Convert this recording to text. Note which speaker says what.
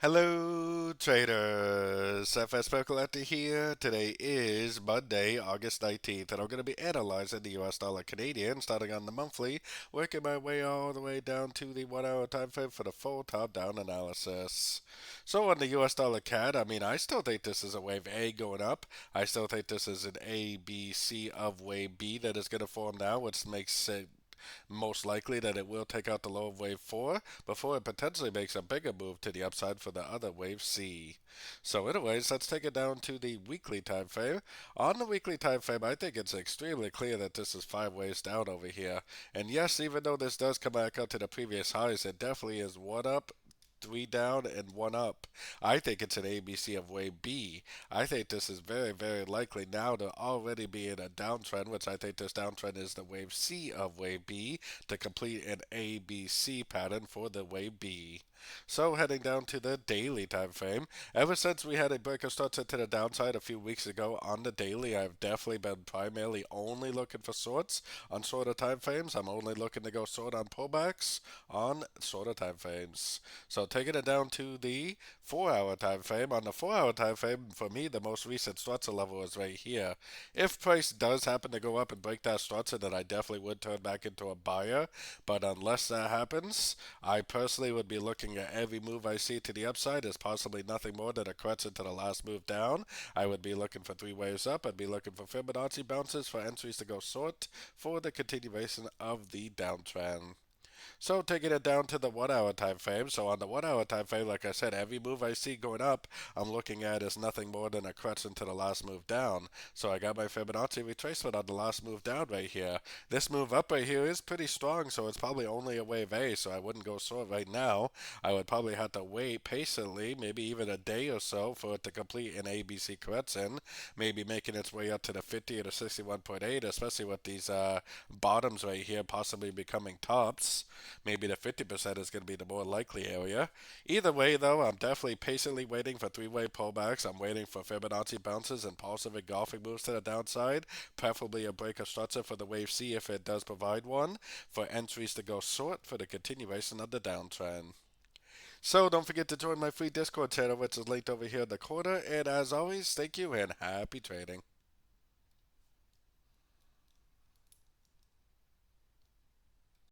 Speaker 1: Hello, traders. FX Pip Collector here. Today is Monday, August 19th, and I'm going to be analyzing the US dollar Canadian starting on the monthly, working my way all the way down to the 1 hour time frame for the full top down analysis. So, on the US dollar CAD, I still think this is a wave A going up. I still think this is an A, B, C of wave B that is going to form now, which makes it most likely that it will take out the low of wave 4 before it potentially makes a bigger move to the upside for the other wave C. So anyways, let's take it down to the weekly time frame. On the weekly time frame, I think it's extremely clear that this is 5 ways down over here. And yes, even though this does come back up to the previous highs, it definitely is one up, three down, and one up. I think it's an ABC of wave B. I think this is very, very likely now to already be in a downtrend, which I think this downtrend is the wave C of wave B to complete an ABC pattern for the wave B. So heading down to the daily time frame, ever since we had a break of structure to the downside a few weeks ago on the daily, I've definitely been primarily only looking for shorts on shorter time frames. I'm only looking to go short on pullbacks on shorter time frames. So taking it down to the 4 hour time frame. On the 4 hour time frame, for me, the most recent structure level is right here. If price does happen to go up and break that structure, then I definitely would turn back into a buyer. But unless that happens, I personally would be looking at every move I see to the upside as possibly nothing more than a correction to the last move down. I would be looking for 3 waves up. I'd be looking for Fibonacci bounces for entries to go short for the continuation of the downtrend. So taking it down to the 1 hour time frame. So on the 1 hour time frame, like I said, every move I see going up, I'm looking at is nothing more than a correction to the last move down. So I got my Fibonacci retracement on the last move down right here. This move up right here is pretty strong, so it's probably only a wave A, so I wouldn't go short right now. I would probably have to wait patiently, maybe even a day or so for it to complete an ABC correction, maybe making its way up to the 50 or the 61.8, especially with these bottoms right here possibly becoming tops. Maybe the 50% is going to be the more likely area. Either way, though, I'm definitely patiently waiting for 3 way pullbacks. I'm waiting for Fibonacci bounces and pulsive engulfing moves to the downside, preferably a break of structure for the wave C if it does provide one, for entries to go short for the continuation of the downtrend. So don't forget to join my free Discord channel, which is linked over here in the corner. And as always, thank you and happy trading.